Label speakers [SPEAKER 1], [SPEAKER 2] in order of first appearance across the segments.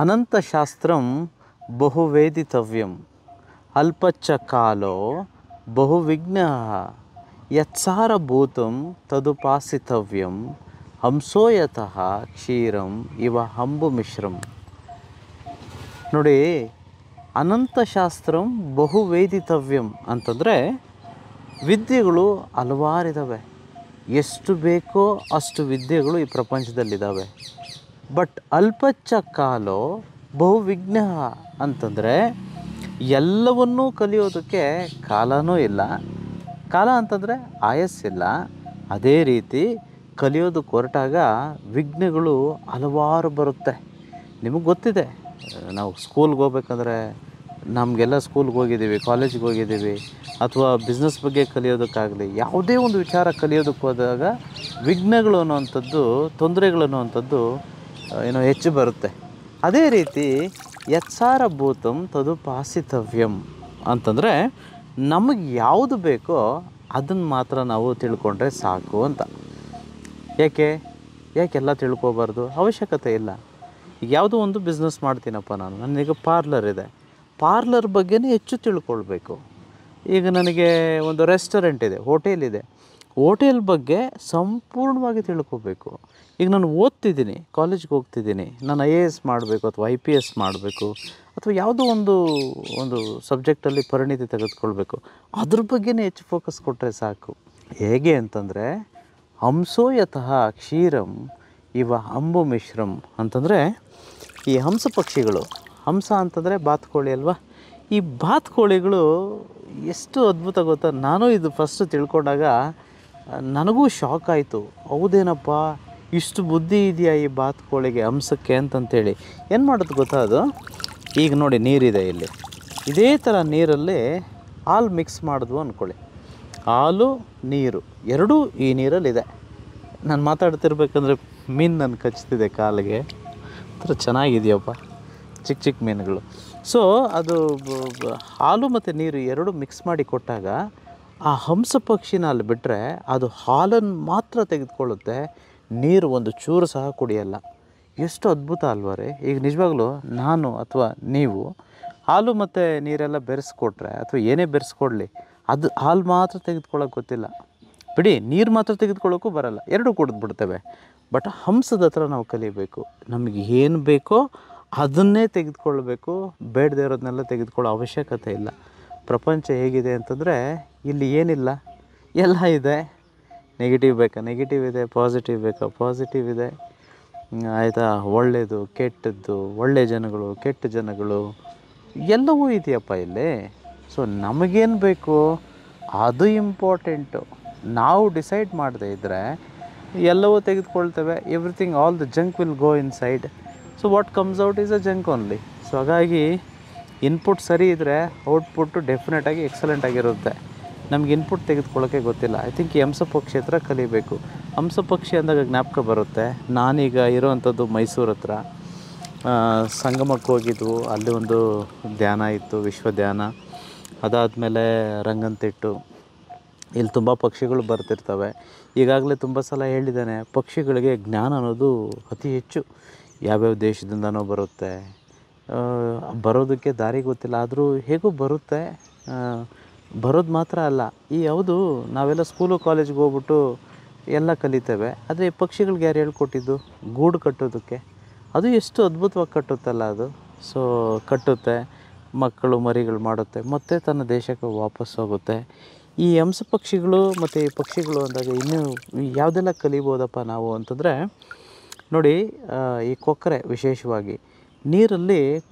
[SPEAKER 1] ಅನಂತಶಾಸ್ತ್ರಂ ಬಹುವೇದಿತವ್ಯಂ ಅಲ್ಪಚ್ಚ ಕಾಲೋ ಬಹುವಿಘ್ನಃ ಯತ್ಸಾರಭೂತಂ ತದುಪಾಸಿತವ್ಯಂ ಹಂಸೋ ಯತಃ ಕ್ಷೀರಂ ಇವ ಹಂಬು ಮಿಶ್ರಂ. ನೋಡಿ, ಅನಂತಶಾಸ್ತ್ರಂ ಬಹುವೇದಿತವ್ಯಂ ಅಂತಂದರೆ ವಿದ್ಯೆಗಳು ಹಲವಾರಿದ್ದಾವೆ. ಎಷ್ಟು ಬೇಕೋ ಅಷ್ಟು ವಿದ್ಯೆಗಳು ಈ ಪ್ರಪಂಚದಲ್ಲಿದ್ದಾವೆ. ಬಟ್ ಅಲ್ಪಚ್ಚ ಕಾಲೋ ಬಹುವಿಘ್ನ ಅಂತಂದರೆ ಎಲ್ಲವನ್ನೂ ಕಲಿಯೋದಕ್ಕೆ ಕಾಲನೂ ಇಲ್ಲ. ಕಾಲ ಅಂತಂದರೆ ಆಯಸ್ಸಿಲ್ಲ. ಅದೇ ರೀತಿ ಕಲಿಯೋದಕ್ಕೆ ಹೊರಟಾಗ ವಿಘ್ನಗಳು ಹಲವಾರು ಬರುತ್ತೆ. ನಿಮಗೆ ಗೊತ್ತಿದೆ, ನಾವು ಸ್ಕೂಲ್ಗೆ ಹೋಗ್ಬೇಕಂದ್ರೆ ನಮಗೆಲ್ಲ ಸ್ಕೂಲ್ಗೆ ಹೋಗಿದ್ದೀವಿ, ಕಾಲೇಜಿಗೆ ಹೋಗಿದ್ದೀವಿ, ಅಥವಾ ಬಿಸ್ನೆಸ್ ಬಗ್ಗೆ ಕಲಿಯೋದಕ್ಕಾಗಲಿ, ಯಾವುದೇ ಒಂದು ವಿಚಾರ ಕಲಿಯೋದಕ್ಕೆ ಹೋದಾಗ ವಿಘ್ನಗಳು ಅನ್ನುವಂಥದ್ದು, ತೊಂದರೆಗಳು ಅನ್ನುವಂಥದ್ದು ಹೆಚ್ಚು ಬರುತ್ತೆ. ಅದೇ ರೀತಿ ಯತ್ಸಾರಭೂತಂ ತದುಪಾಸಿತವ್ಯಂ ಅಂತಂದರೆ ನಮಗೆ ಯಾವುದು ಬೇಕೋ ಅದನ್ನು ಮಾತ್ರ ನಾವು ತಿಳ್ಕೊಂಡ್ರೆ ಸಾಕು ಅಂತ. ಯಾಕೆಲ್ಲ ತಿಳ್ಕೊಬಾರ್ದು? ಅವಶ್ಯಕತೆ ಇಲ್ಲ. ಈಗ ಯಾವುದೋ ಒಂದು ಬಿಸ್ನೆಸ್ ಮಾಡ್ತೀನಪ್ಪ ನಾನು, ನನಗೆ ಪಾರ್ಲರ್ ಇದೆ, ಪಾರ್ಲರ್ ಬಗ್ಗೆನೇ ಹೆಚ್ಚು ತಿಳ್ಕೊಳ್ಬೇಕು. ಈಗ ನನಗೆ ಒಂದು ರೆಸ್ಟೋರೆಂಟ್ ಇದೆ, ಹೋಟೆಲ್ ಇದೆ, ಹೋಟೆಲ್ ಬಗ್ಗೆ ಸಂಪೂರ್ಣವಾಗಿ ತಿಳ್ಕೊಬೇಕು. ಈಗ ನಾನು ಓದ್ತಿದ್ದೀನಿ, ಕಾಲೇಜ್ಗೆ ಹೋಗ್ತಿದ್ದೀನಿ, ನಾನು IAS ಮಾಡಬೇಕು ಅಥವಾ IPS ಮಾಡಬೇಕು, ಅಥವಾ ಯಾವುದೋ ಒಂದು ಸಬ್ಜೆಕ್ಟಲ್ಲಿ ಪರಿಣಿತಿ ತೆಗೆದುಕೊಳ್ಬೇಕು, ಅದ್ರ ಬಗ್ಗೆನೇ ಹೆಚ್ಚು ಫೋಕಸ್ ಕೊಟ್ಟರೆ ಸಾಕು. ಹೇಗೆ ಅಂತಂದರೆ ಹಂಸೋ ಯತಃ ಕ್ಷೀರಂ ಇವ ಹಂಬು ಮಿಶ್ರಂ ಅಂತಂದರೆ ಈ ಹಂಸ ಪಕ್ಷಿಗಳು, ಹಂಸ ಅಂತಂದರೆ ಬಾತುಕೋಳಿ ಅಲ್ವಾ, ಈ ಬಾತುಕೋಳಿಗಳು ಎಷ್ಟು ಅದ್ಭುತ ಗೊತ್ತಾ. ನಾನು ಇದು ಫಸ್ಟ್ ತಿಳ್ಕೊಂಡಾಗ ನನಗೂ ಶಾಕ್ ಆಯಿತು. ಹೌದೇನಪ್ಪ, ಇಷ್ಟು ಬುದ್ಧಿ ಇದೆಯಾ ಈ ಬಾತುಕೋಳಿಗೆ, ಹಂಸಕ್ಕೆ ಅಂತಂತೇಳಿ. ಏನು ಮಾಡೋದು ಗೊತ್ತಾ, ಅದು ಈಗ ನೋಡಿ ನೀರಿದೆ ಇಲ್ಲಿ, ಇದೇ ಥರ ನೀರಲ್ಲಿ ಹಾಲು ಮಿಕ್ಸ್ ಮಾಡಿದ್ವು ಅಂದ್ಕೊಳ್ಳಿ, ಹಾಲು ನೀರು ಎರಡೂ ಈ ನೀರಲ್ಲಿದೆ. ನಾನು ಮಾತಾಡ್ತಿರ್ಬೇಕಂದ್ರೆ ಮೀನು ನನ್ನ ಕಚ್ತಿದೆ ಕಾಲಿಗೆ, ಥರ ಚೆನ್ನಾಗಿದೆಯಪ್ಪ, ಚಿಕ್ಕ ಚಿಕ್ಕ ಮೀನುಗಳು. ಸೊ ಅದು ಹಾಲು ಮತ್ತು ನೀರು ಎರಡು ಮಿಕ್ಸ್ ಮಾಡಿ ಕೊಟ್ಟಾಗ ಆ ಹಂಸ ಪಕ್ಷಿನ ಅಲ್ಲಿ ಬಿಟ್ಟರೆ ಅದು ಹಾಲನ್ನು ಮಾತ್ರ ತೆಗೆದುಕೊಳ್ಳುತ್ತೆ, ನೀರು ಒಂದು ಚೂರು ಸಹ ಕುಡಿಯಲ್ಲ. ಎಷ್ಟು ಅದ್ಭುತ ಅಲ್ವಾ ರೀ. ಈಗ ನಿಜವಾಗ್ಲೂ ನಾನು ಅಥವಾ ನೀವು ಹಾಲು ಮತ್ತು ನೀರೆಲ್ಲ ಬೆರೆಸ್ಕೊಟ್ರೆ, ಅಥವಾ ಏನೇ ಬೆರೆಸ್ಕೊಡ್ಲಿ, ಅದು ಹಾಲು ಮಾತ್ರ ತೆಗೆದುಕೊಳ್ಳೋಕೆ ಗೊತ್ತಿಲ್ಲ, ಬಿಡಿ ನೀರು ಮಾತ್ರ ತೆಗೆದುಕೊಳ್ಳೋಕ್ಕೂ ಬರಲ್ಲ, ಎರಡೂ ಕುಡಿದ್ಬಿಡ್ತೇವೆ. ಬಟ್ ಹಂಸದ ಹತ್ರ ನಾವು ಕಲಿಬೇಕು. ನಮಗೆ ಏನು ಬೇಕೋ ಅದನ್ನೇ ತೆಗೆದುಕೊಳ್ಬೇಕು, ಬೇಡದೇ ಇರೋದನ್ನೆಲ್ಲ ತೆಗೆದುಕೊಳ್ಳೋ ಅವಶ್ಯಕತೆ ಇಲ್ಲ. ಪ್ರಪಂಚ ಹೇಗಿದೆ ಅಂತಂದರೆ ಇಲ್ಲಿ ಏನಿಲ್ಲ, ಎಲ್ಲ ಇದೆ. ನೆಗೆಟಿವ್ ಬೇಕಾ ನೆಗೆಟಿವ್ ಇದೆ, ಪಾಸಿಟಿವ್ ಬೇಕಾ ಪಾಸಿಟಿವ್ ಇದೆ, ಆಯಿತಾ. ಒಳ್ಳೆಯದು ಕೆಟ್ಟದ್ದು, ಒಳ್ಳೆಯ ಜನಗಳು ಕೆಟ್ಟ ಜನಗಳು ಎಲ್ಲವೂ ಇದೆಯಪ್ಪ ಇಲ್ಲಿ. ಸೊ ನಮಗೇನು ಬೇಕು ಅದು ಇಂಪಾರ್ಟೆಂಟು. ನಾವು ಡಿಸೈಡ್ ಮಾಡದೇ ಇದ್ದರೆ ಎಲ್ಲವೂ ತೆಗೆದುಕೊಳ್ತೇವೆ. Everything, all the junk will go inside. So what comes out is a junk only. So ಹಾಗಾಗಿ ಇನ್ಪುಟ್ ಸರಿ ಇದ್ದರೆ ಔಟ್ಪುಟ್ಟು ಡೆಫಿನೆಟಾಗಿ ಎಕ್ಸಲೆಂಟ್ ಆಗಿರುತ್ತೆ. ನಮ್ಗೆ ಇನ್ಪುಟ್ ತೆಗೆದುಕೊಳ್ಳೋಕ್ಕೆ ಗೊತ್ತಿಲ್ಲ. ಐ ಥಿಂಕ್ ಈ ಹಂಸ ಪಕ್ಷಿ ಹತ್ರ ಕಲಿಬೇಕು. ಹಂಸ ಪಕ್ಷಿ ಅಂದಾಗ ಜ್ಞಾಪಕ ಬರುತ್ತೆ, ನಾನೀಗ ಇರೋವಂಥದ್ದು ಮೈಸೂರು ಹತ್ರ ಸಂಗಮಕ್ಕೆ ಹೋಗಿದ್ವು. ಅಲ್ಲಿ ಒಂದು ಧ್ಯಾನ ಇತ್ತು, ವಿಶ್ವ ಧ್ಯಾನ. ಅದಾದಮೇಲೆ ರಂಗನತಿಟ್ಟು, ಇಲ್ಲಿ ತುಂಬ ಪಕ್ಷಿಗಳು ಬರ್ತಿರ್ತವೆ. ಈಗಾಗಲೇ ತುಂಬ ಸಲ ಹೇಳಿದ್ದಾನೆ, ಪಕ್ಷಿಗಳಿಗೆ ಜ್ಞಾನ ಅನ್ನೋದು ಅತಿ ಹೆಚ್ಚು. ಯಾವ್ಯಾವ ದೇಶದಿಂದನೋ ಬರುತ್ತೆ, ಬರೋದಕ್ಕೆ ದಾರಿ ಗೊತ್ತಿಲ್ಲ, ಆದರೂ ಹೇಗೂ ಬರುತ್ತೆ. ಬರೋದು ಮಾತ್ರ ಅಲ್ಲ, ಯಾವುದು ನಾವೆಲ್ಲ ಸ್ಕೂಲು ಕಾಲೇಜ್ಗೆ ಹೋಗ್ಬಿಟ್ಟು ಎಲ್ಲ ಕಲಿತೇವೆ, ಆದರೆ ಪಕ್ಷಿಗಳಿಗೆ ಯಾರು ಹೇಳ್ಕೊಟ್ಟಿದ್ದು ಗೂಡು ಕಟ್ಟೋದಕ್ಕೆ? ಅದು ಎಷ್ಟು ಅದ್ಭುತವಾಗಿ ಕಟ್ಟುತ್ತಲ್ಲ ಅದು. ಸೊ ಕಟ್ಟುತ್ತೆ, ಮಕ್ಕಳು ಮರಿಗಳು ಮಾಡುತ್ತೆ, ಮತ್ತು ತನ್ನ ದೇಶಕ್ಕೆ ವಾಪಸ್ ಹೋಗುತ್ತೆ. ಈ ಹಂಸ ಪಕ್ಷಿಗಳು ಮತ್ತು ಈ ಪಕ್ಷಿಗಳು ಅಂದಾಗ ಇನ್ನೂ ಯಾವುದೆಲ್ಲ ಕಲಿಬೋದಪ್ಪ ನಾವು ಅಂತಂದರೆ, ನೋಡಿ, ಈ ಕೊಕ್ಕರೆ ವಿಶೇಷವಾಗಿ ನೀರಲ್ಲಿ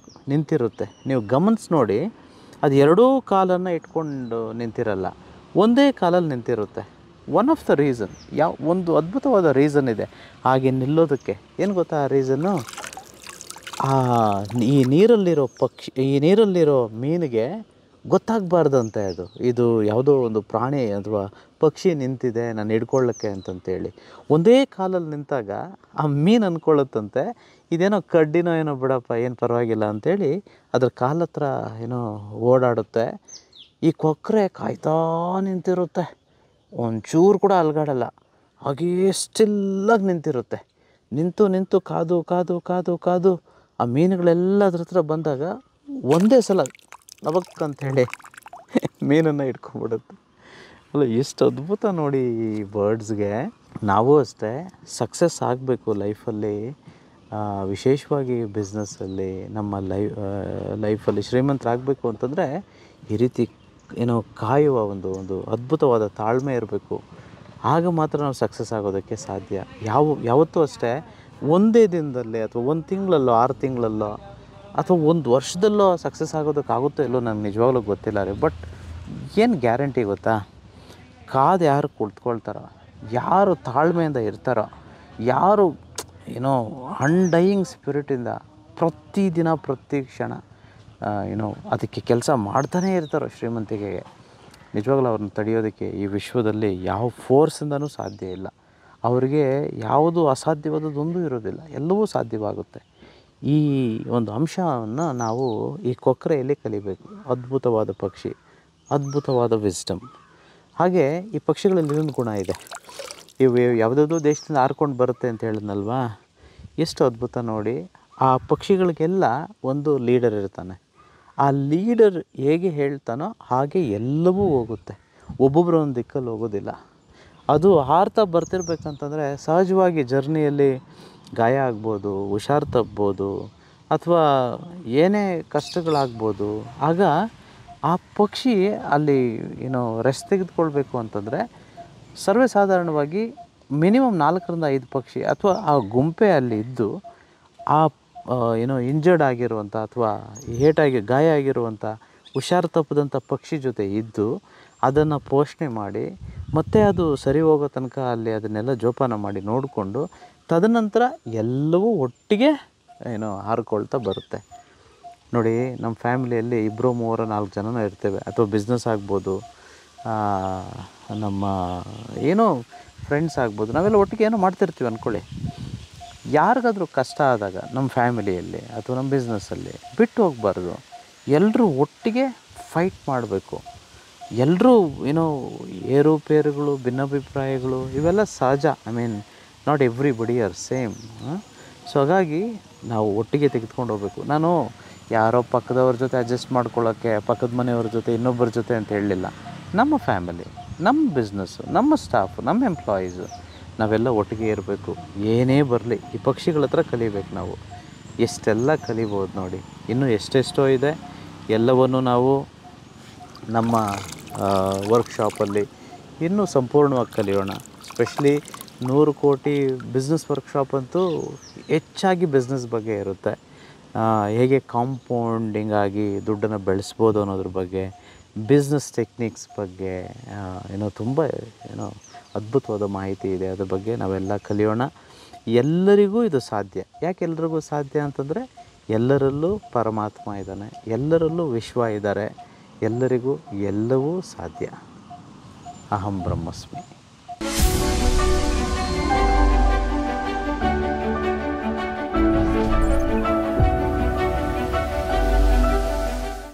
[SPEAKER 1] ನಿಂತಿರುತ್ತೆ. ನೀವು ಗಮನಿಸಿ ನೋಡಿ, ಅದು ಎರಡೂ ಕಾಲನ್ನು ಇಟ್ಕೊಂಡು ನಿಂತಿರಲ್ಲ, ಒಂದೇ ಕಾಲಲ್ಲಿ ನಿಂತಿರುತ್ತೆ. ಒನ್ ಆಫ್ ದ ರೀಸನ್, ಒಂದು ಅದ್ಭುತವಾದ ರೀಸನ್ ಇದೆ ಹಾಗೆ ನಿಲ್ಲೋದಕ್ಕೆ. ಏನು ಗೊತ್ತಾ ಆ ರೀಸನ್ನು? ಈ ನೀರಲ್ಲಿರೋ ಮೀನಿಗೆ ಗೊತ್ತಾಗಬಾರ್ದಂತೆ ಇದು ಯಾವುದೋ ಒಂದು ಪ್ರಾಣಿ ಅಥವಾ ಪಕ್ಷಿ ನಿಂತಿದೆ ನಾನು ಹಿಡ್ಕೊಳ್ಳೋಕ್ಕೆ ಅಂತಂತೇಳಿ. ಒಂದೇ ಕಾಲಲ್ಲಿ ನಿಂತಾಗ ಆ ಮೀನು ಅಂದ್ಕೊಳ್ಳುತ್ತಂತೆ ಇದೇನೋ ಕಡ್ಡಿನೋ ಏನೋ ಬಿಡಪ್ಪ, ಏನು ಪರವಾಗಿಲ್ಲ ಅಂಥೇಳಿ ಅದ್ರ ಕಾಲತ್ರ ಏನೋ ಓಡಾಡುತ್ತೆ. ಈ ಕೊಕ್ಕರೆ ಕಾಯ್ತಾ ನಿಂತಿರುತ್ತೆ, ಒಂಚೂರು ಕೂಡ ಅಲ್ಗಾಡಲ್ಲ, ಹಾಗೇ ಸ್ಟಿಲ್ಲಾಗಿ ನಿಂತಿರುತ್ತೆ. ನಿಂತು ಕಾದು ಆ ಮೀನುಗಳೆಲ್ಲ ಅದ್ರ ಹತ್ರ ಬಂದಾಗ ಒಂದೇ ಸಲ ನವಕ್ಕಂಥೇಳಿ ಮೀನನ್ನು ಇಟ್ಕೊಂಡ್ಬಿಡುತ್ತೆ. ಅಲ್ಲ ಎಷ್ಟು ಅದ್ಭುತ ನೋಡಿ ಈ ಬರ್ಡ್ಸ್ಗೆ. ನಾವು ಅಷ್ಟೇ ಸಕ್ಸಸ್ ಆಗಬೇಕು ಲೈಫಲ್ಲಿ, ವಿಶೇಷವಾಗಿ ಬಿಸ್ನೆಸ್ಸಲ್ಲಿ, ನಮ್ಮ ಲೈಫಲ್ಲಿ ಶ್ರೀಮಂತರಾಗಬೇಕು ಅಂತಂದರೆ ಈ ರೀತಿ ಕಾಯುವ ಒಂದು ಅದ್ಭುತವಾದ ತಾಳ್ಮೆ ಇರಬೇಕು. ಆಗ ಮಾತ್ರ ನಾವು ಸಕ್ಸಸ್ ಆಗೋದಕ್ಕೆ ಸಾಧ್ಯ. ಯಾವತ್ತೂ ಅಷ್ಟೇ ಒಂದೇ ದಿನದಲ್ಲಿ ಅಥವಾ 1 ತಿಂಗಳಲ್ಲೋ 6 ತಿಂಗಳಲ್ಲೋ ಅಥವಾ 1 ವರ್ಷದಲ್ಲೋ ಸಕ್ಸಸ್ ಆಗೋದಕ್ಕಾಗುತ್ತೋ ಇಲ್ಲೋ ನನಗೆ ನಿಜವಾಗ್ಲೂ ಗೊತ್ತಿಲ್ಲ ರೀ. ಬಟ್ ಏನು ಗ್ಯಾರಂಟಿ ಗೊತ್ತಾ, ಕಾದು ಯಾರು ಕುಳಿತುಕೊಳ್ತಾರೋ, ಯಾರು ತಾಳ್ಮೆಯಿಂದ ಇರ್ತಾರೋ, ಯಾರು ಅನ್ಡೈಯಿಂಗ್ ಸ್ಪಿರಿಟಿಂದ ಪ್ರತಿದಿನ ಪ್ರತಿ ಕ್ಷಣ ಅದಕ್ಕೆ ಕೆಲಸ ಮಾಡ್ತಾನೇ ಇರ್ತಾರೋ ಶ್ರೀಮಂತಿಕೆಗೆ, ನಿಜವಾಗ್ಲೂ ಅವ್ರನ್ನ ತಡೆಯೋದಕ್ಕೆ ಈ ವಿಶ್ವದಲ್ಲಿ ಯಾವ ಫೋರ್ಸಿಂದನೂ ಸಾಧ್ಯ ಇಲ್ಲ. ಅವರಿಗೆ ಯಾವುದು ಅಸಾಧ್ಯವಾದದ್ದೊಂದು ಇರೋದಿಲ್ಲ, ಎಲ್ಲವೂ ಸಾಧ್ಯವಾಗುತ್ತೆ. ಈ ಒಂದು ಅಂಶವನ್ನು ನಾವು ಈ ಕೊಕ್ಕರೆಯಲ್ಲಿ ಕಲಿಬೇಕು. ಅದ್ಭುತವಾದ ಪಕ್ಷಿ, ಅದ್ಭುತವಾದ ವಿಸ್ಡಮ್. ಹಾಗೆ ಈ ಪಕ್ಷಿಗಳಲ್ಲಿ ಇನ್ನೊಂದು ಗುಣ ಇದೆ. ಇವು ಯಾವುದಾದ್ರೂ ದೇಶದಿಂದ ಹಾರ್ಕೊಂಡು ಬರುತ್ತೆ ಅಂತ ಹೇಳಿದ್ನಲ್ವಾ, ಎಷ್ಟು ಅದ್ಭುತ ನೋಡಿ. ಆ ಪಕ್ಷಿಗಳಿಗೆಲ್ಲ ಒಂದು ಲೀಡರ್ ಇರ್ತಾನೆ. ಆ ಲೀಡರ್ ಹೇಗೆ ಹೇಳ್ತಾನೋ ಹಾಗೆ ಎಲ್ಲವೂ ಹೋಗುತ್ತೆ. ಒಬ್ಬೊಬ್ಬರು ಒಂದು ದಿಕ್ಕಲ್ಲಿ ಹೋಗೋದಿಲ್ಲ. ಅದು ಹಾರ್ತಾ ಬರ್ತಿರ್ಬೇಕಂತಂದರೆ ಸಹಜವಾಗಿ ಜರ್ನಿಯಲ್ಲಿ ಗಾಯ ಆಗ್ಬೋದು, ಹುಷಾರು ತಪ್ಬೋದು, ಅಥವಾ ಏನೇ ಕಷ್ಟಗಳಾಗ್ಬೋದು. ಆಗ ಆ ಪಕ್ಷಿ ಅಲ್ಲಿ ರೆಸ್ಟ್ ತೆಗೆದುಕೊಳ್ಬೇಕು ಅಂತಂದರೆ ಸರ್ವೇ ಸಾಧಾರಣವಾಗಿ ಮಿನಿಮಮ್ 4ರಿಂದ 5 ಪಕ್ಷಿ ಅಥವಾ ಆ ಗುಂಪೆ ಅಲ್ಲಿ ಇದ್ದು ಆ ಇಂಜರ್ಡ್ ಆಗಿರುವಂಥ ಅಥವಾ ಗಾಯ ಆಗಿರುವಂಥ ಹುಷಾರು ತಪ್ಪದಂಥ ಪಕ್ಷಿ ಜೊತೆ ಇದ್ದು ಅದನ್ನು ಪೋಷಣೆ ಮಾಡಿ ಮತ್ತೆ ಅದು ಸರಿ ಹೋಗೋ ತನಕ ಅಲ್ಲಿ ಅದನ್ನೆಲ್ಲ ಜೋಪಾನ ಮಾಡಿ ನೋಡಿಕೊಂಡು ತದನಂತರ ಎಲ್ಲವೂ ಒಟ್ಟಿಗೆ ಹಾರಿಕೊಳ್ತಾ ಬರುತ್ತೆ. ನೋಡಿ, ನಮ್ಮ ಫ್ಯಾಮಿಲಿಯಲ್ಲಿ 2, 3, 4 ಜನನೂ ಇರ್ತೇವೆ. ಅಥವಾ ಬಿಸ್ನೆಸ್ ಆಗ್ಬೋದು, ನಮ್ಮ ಫ್ರೆಂಡ್ಸ್ ಆಗ್ಬೋದು, ನಾವೆಲ್ಲ ಒಟ್ಟಿಗೆ ಮಾಡ್ತಿರ್ತೀವಿ ಅಂದ್ಕೊಳ್ಳಿ. ಯಾರಿಗಾದ್ರೂ ಕಷ್ಟ ಆದಾಗ ನಮ್ಮ ಫ್ಯಾಮಿಲಿಯಲ್ಲಿ ಅಥವಾ ನಮ್ಮ ಬಿಸ್ನೆಸ್ಸಲ್ಲಿ ಬಿಟ್ಟು ಹೋಗಬಾರ್ದು. ಎಲ್ಲರೂ ಒಟ್ಟಿಗೆ ಫೈಟ್ ಮಾಡಬೇಕು. ಎಲ್ಲರೂ ಏರುಪೇರುಗಳು, ಭಿನ್ನಾಭಿಪ್ರಾಯಗಳು ಇವೆಲ್ಲ ಸಹಜ. Not everybody are same. So ಹಾಗಾಗಿ ನಾವು ಒಟ್ಟಿಗೆ ತೆಗೆದುಕೊಂಡು ಹೋಗಬೇಕು. ನಾನು ಯಾರೋ ಪಕ್ಕದವ್ರ ಜೊತೆ ಅಡ್ಜಸ್ಟ್ ಮಾಡ್ಕೊಳ್ಳೋಕ್ಕೆ, ಪಕ್ಕದ ಮನೆಯವ್ರ ಜೊತೆ, ಇನ್ನೊಬ್ಬರ ಜೊತೆ ಅಂತ ಹೇಳಲಿಲ್ಲ. ನಮ್ಮ ಫ್ಯಾಮಿಲಿ, ನಮ್ಮ ಬಿಸ್ನೆಸ್ಸು, ನಮ್ಮ ಸ್ಟಾಫು, ನಮ್ಮ ಎಂಪ್ಲಾಯೀಸು ನಾವೆಲ್ಲ ಒಟ್ಟಿಗೆ ಇರಬೇಕು. ಏನೇ ಬರಲಿ ಈ ಪಕ್ಷಿಗಳ ಹತ್ರ ಕಲಿಬೇಕು ನಾವು. ಎಷ್ಟೆಲ್ಲ ಕಲಿಬೋದು ನೋಡಿ, ಇನ್ನೂ ಎಷ್ಟೆಷ್ಟೋ ಇದೆ. ಎಲ್ಲವನ್ನು ನಾವು ನಮ್ಮ ವರ್ಕ್ಶಾಪಲ್ಲಿ ಇನ್ನೂ ಸಂಪೂರ್ಣವಾಗಿ ಕಲಿಯೋಣ. ಸ್ಪೆಷಲಿ 100 ಕೋಟಿ ಬಿಸ್ನೆಸ್ ವರ್ಕ್ಶಾಪ್ ಅಂತೂ ಹೆಚ್ಚಾಗಿ ಬಿಸ್ನೆಸ್ ಬಗ್ಗೆ ಇರುತ್ತೆ. ಹೇಗೆ ಕಾಂಪೌಂಡಿಂಗ್ ಆಗಿ ದುಡ್ಡನ್ನು ಬೆಳೆಸ್ಬೋದು ಅನ್ನೋದ್ರ ಬಗ್ಗೆ, ಬಿಸ್ನೆಸ್ ಟೆಕ್ನಿಕ್ಸ್ ಬಗ್ಗೆ ತುಂಬ ಅದ್ಭುತವಾದ ಮಾಹಿತಿ ಇದೆ. ಅದ್ರ ಬಗ್ಗೆ ನಾವೆಲ್ಲ ಕಲಿಯೋಣ. ಎಲ್ಲರಿಗೂ ಇದು ಸಾಧ್ಯ. ಯಾಕೆ ಎಲ್ರಿಗೂ ಸಾಧ್ಯ ಅಂತಂದರೆ ಎಲ್ಲರಲ್ಲೂ ಪರಮಾತ್ಮ ಇದ್ದಾನೆ, ಎಲ್ಲರಲ್ಲೂ ವಿಶ್ವ ಇದ್ದಾರೆ, ಎಲ್ಲರಿಗೂ ಎಲ್ಲವೂ ಸಾಧ್ಯ. ಅಹಂ ಬ್ರಹ್ಮಸ್ಮಿ.